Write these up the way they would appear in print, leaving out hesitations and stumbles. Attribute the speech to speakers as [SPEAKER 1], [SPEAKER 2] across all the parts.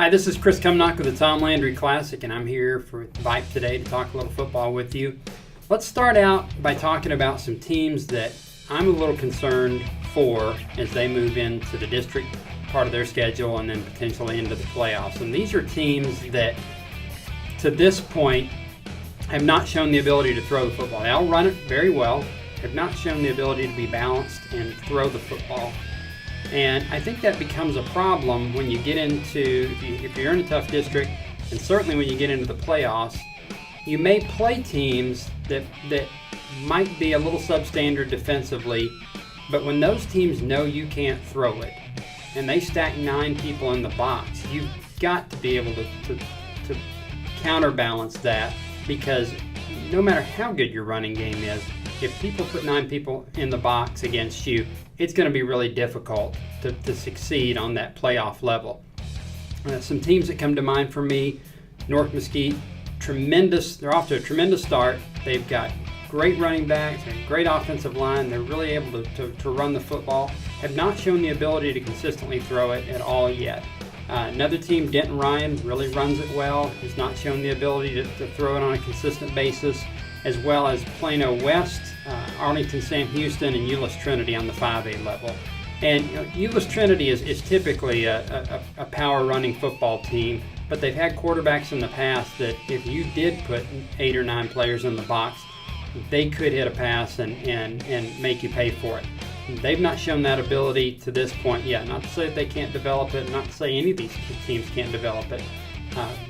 [SPEAKER 1] Hi, this is Kris Cumnock with the Tom Landry Classic, and I'm here for VYPE today to talk a little football with you. Let's start out by talking about some teams that I'm a little concerned for as they move into the district part of their schedule and then potentially into the playoffs. And these are teams that, to this point, have not shown the ability to throw the football. They all run it very well, have not shown the ability to be balanced and throw the football. And I think that becomes a problem when you get into, if you're in a tough district, and certainly when you get into the playoffs, you may play teams that might be a little substandard defensively, but when those teams know you can't throw it, and they stack 9 people in the box, you've got to be able to counterbalance that, because no matter how good your running game is, if people put 9 people in the box against you, it's going to be really difficult to succeed on that playoff level. Some teams that come to mind for me: North Mesquite, they're off to a tremendous start. They've got great running backs and great offensive line. They're really able to run the football. Have not shown the ability to consistently throw it at all yet. Another team, Denton Ryan, really runs it well. Has not shown the ability to throw it on a consistent basis, as well as Plano West, Arlington Sam Houston, and Euless Trinity on the 5A level. And Euless Trinity is typically a power running football team, but they've had quarterbacks in the past that if you did put 8 or 9 players in the box, they could hit a pass and make you pay for it. They've not shown that ability to this point yet. Not to say that they can't develop it, not to say any of these teams can't develop it.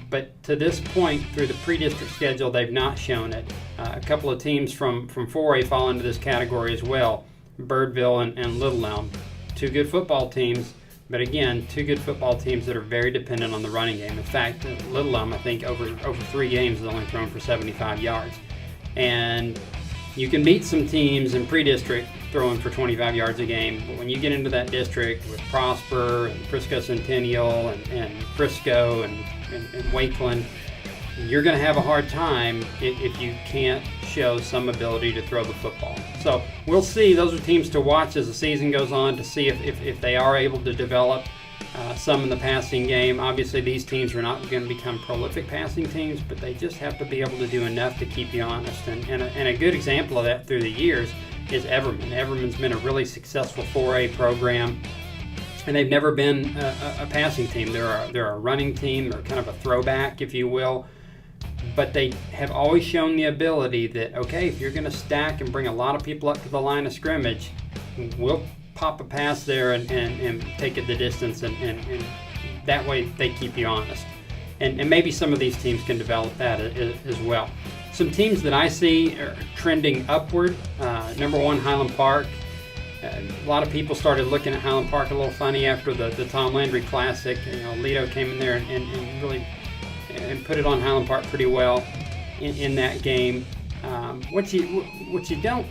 [SPEAKER 1] But to this point, through the pre-district schedule, they've not shown it. A couple of teams from 4A fall into this category as well: Birdville and Little Elm. 2 good football teams, but again, 2 good football teams that are very dependent on the running game. In fact, Little Elm, I think, over 3 games has only thrown for 75 yards. And you can beat some teams in pre-district throwing for 25 yards a game, but when you get into that district with Prosper and Frisco Centennial and Frisco and Wakeland, you're going to have a hard time if you can't show some ability to throw the football. So we'll see. Those are teams to watch as the season goes on to see if they are able to develop some in the passing game. Obviously, these teams are not going to become prolific passing teams, but they just have to be able to do enough to keep you honest. And a good example of that through the years is Everman. Everman's been a really successful 4A program, and they've never been a passing team. They're a running team. They're kind of a throwback, if you will. But they have always shown the ability that, okay, if you're going to stack and bring a lot of people up to the line of scrimmage, we'll pop a pass there and take it the distance, and that way they keep you honest. And maybe some of these teams can develop that as well. Some teams that I see are trending upward. Number 1, Highland Park. A lot of people started looking at Highland Park a little funny after the Tom Landry Classic. Lido came in there and really put it on Highland Park pretty well in that game. What you don't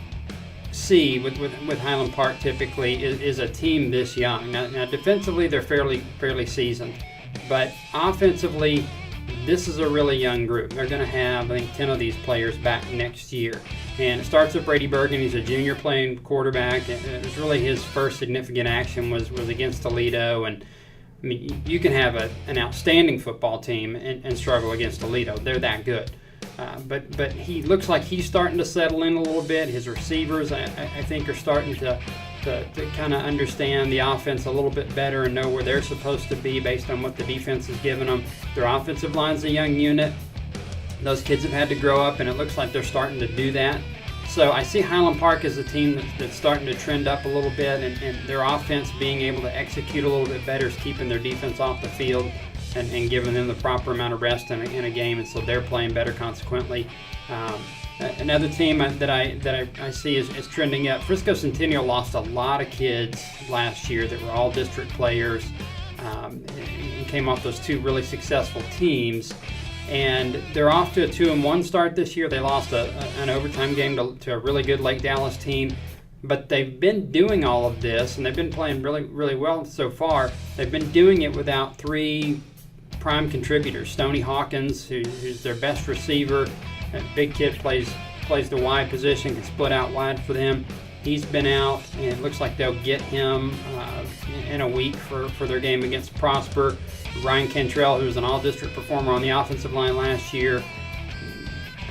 [SPEAKER 1] see with Highland Park typically is a team this young. Now defensively they're fairly seasoned, but offensively this is a really young group. They're going to have, I think, 10 of these players back next year. And it starts with Brady Bergen. He's a junior playing quarterback. It was really his first significant action was against Toledo. And I mean, you can have an outstanding football team and struggle against Toledo. They're that good. But he looks like he's starting to settle in a little bit. His receivers, I think, are starting to kind of understand the offense a little bit better and know where they're supposed to be based on what the defense is giving them. Their offensive line's a young unit. Those kids have had to grow up, and it looks like they're starting to do that. So I see Highland Park as a team that's starting to trend up a little bit, and their offense being able to execute a little bit better is keeping their defense off the field and giving them the proper amount of rest in a game, and so they're playing better consequently. Another team that I see is trending up. Frisco Centennial lost a lot of kids last year that were all district players, and came off those 2 really successful teams. And they're off to a 2-1 start this year. They lost an overtime game to a really good Lake Dallas team. But they've been doing all of this, and they've been playing really, really well so far. They've been doing it without 3 prime contributors. Stoney Hawkins, who's their best receiver, a big kid, plays the wide position, can split out wide for them. He's been out, and it looks like they'll get him in a week for their game against Prosper. Ryan Cantrell, who was an all-district performer on the offensive line last year,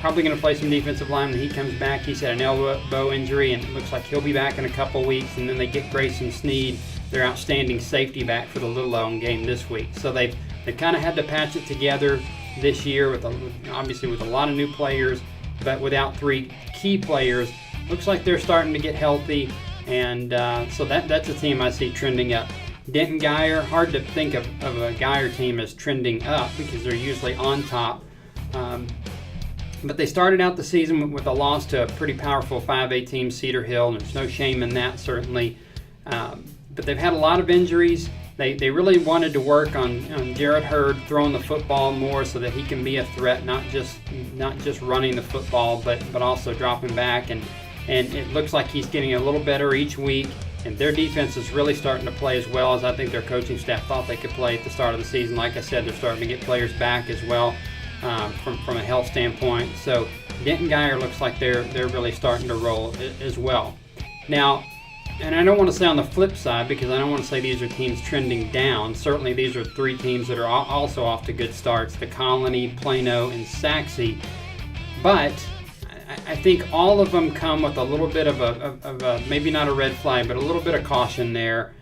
[SPEAKER 1] probably going to play some defensive line when he comes back. He's had an elbow injury, and it looks like he'll be back in a couple weeks. And then they get Grayson Sneed, their outstanding safety, back for the Little Elm game this week. So they've kind of had to patch it together this year with obviously with a lot of new players, but without three key players. Looks like they're starting to get healthy, and so that's a team I see trending up. Denton Geyer, hard to think of a Geyer team as trending up because they're usually on top. But they started out the season with a loss to a pretty powerful 5A team, Cedar Hill, and there's no shame in that, certainly. But they've had a lot of injuries. They really wanted to work on Jared Hurd throwing the football more so that he can be a threat, not just running the football, but also dropping back. And it looks like he's getting a little better each week. And their defense is really starting to play as well as I think their coaching staff thought they could play at the start of the season. Like I said, they're starting to get players back as well from a health standpoint. So Denton Geyer looks like they're really starting to roll as well. Now, and I don't want to say on the flip side because I don't want to say these are teams trending down. Certainly these are three teams that are also off to good starts, the Colony, Plano, and Saxe. But I think all of them come with a little bit of a maybe not a red flag, but a little bit of caution there.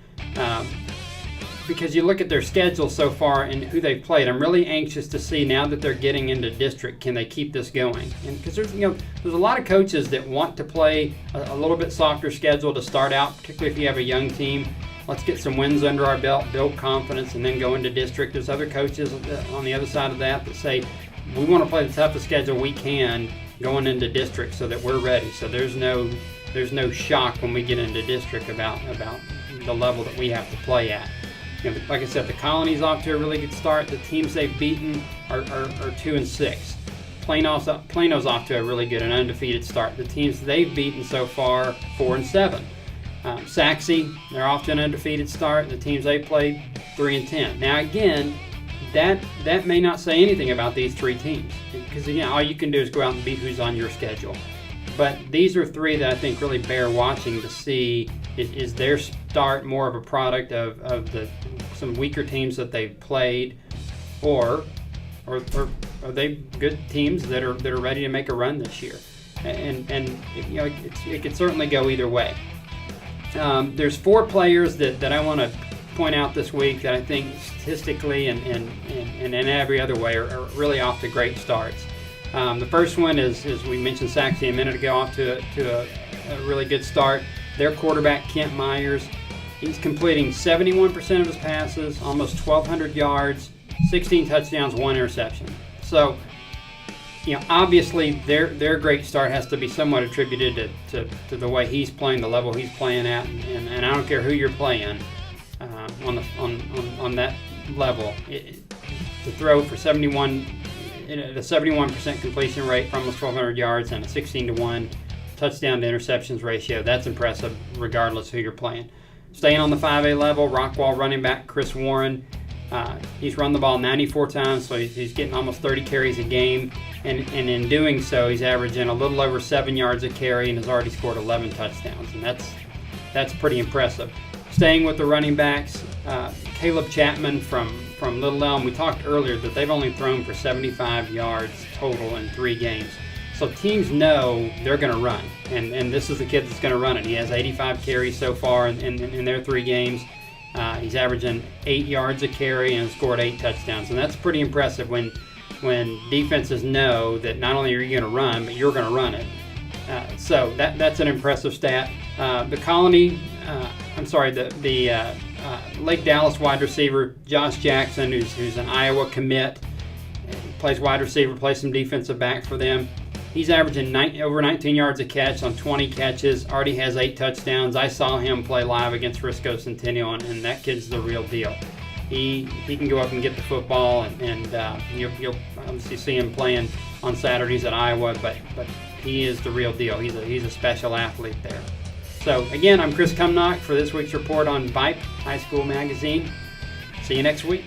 [SPEAKER 1] Because you look at their schedule so far and who they've played, I'm really anxious to see now that they're getting into district, can they keep this going? And because there's a lot of coaches that want to play a little bit softer schedule to start out, particularly if you have a young team. Let's get some wins under our belt, build confidence, and then go into district. There's other coaches on the other side of that say we want to play the toughest schedule we can going into district so that we're ready. So there's no shock when we get into district about the level that we have to play at. Like I said, the Colony's off to a really good start. The teams they've beaten are 2-6. Plano's off to a really good and undefeated start. The teams they've beaten so far, 4-7. Saxe, they're off to an undefeated start. The teams they played, 3-10. Now again, that may not say anything about these three teams because again, all you can do is go out and beat who's on your schedule. But these are three that I think really bear watching to see is their start more of a product of some weaker teams that they've played, or are they good teams that are ready to make a run this year? And it could certainly go either way. There's four players that I want to point out this week that I think statistically and in every other way are really off to great starts. The first one is we mentioned Saxe a minute ago, off to a really good start. Their quarterback, Kent Myers, he's completing 71% of his passes, almost 1,200 yards, 16 touchdowns, 1 interception. So, obviously their great start has to be somewhat attributed to the way he's playing, the level he's playing at, and I don't care who you're playing on that level. To throw for 71. At a 71% completion rate for almost 1,200 yards and a 16-1 touchdown to interceptions ratio. That's impressive regardless who you're playing. Staying on the 5A level, Rockwall running back Chris Warren. He's run the ball 94 times, so he's getting almost 30 carries a game. And in doing so, he's averaging a little over 7 yards a carry and has already scored 11 touchdowns. And that's pretty impressive. Staying with the running backs, Caleb Chapman from Little Elm. We talked earlier that they've only thrown for 75 yards total in 3 games. So teams know they're going to run, and this is the kid that's going to run it. He has 85 carries so far in their 3 games. He's averaging 8 yards a carry and scored 8 touchdowns, and that's pretty impressive when defenses know that not only are you going to run, but you're going to run it. So that's an impressive stat. The Colony, the Lake Dallas wide receiver Josh Jackson, who's an Iowa commit, plays wide receiver, plays some defensive back for them. He's averaging over 19 yards a catch on 20 catches, already has 8 touchdowns. I saw him play live against Frisco Centennial, and that kid's the real deal. He can go up and get the football, and you'll obviously see him playing on Saturdays at Iowa, but he is the real deal. He's a special athlete there. So again, I'm Kris Cumnock for this week's report on VYPE High School Magazine. See you next week.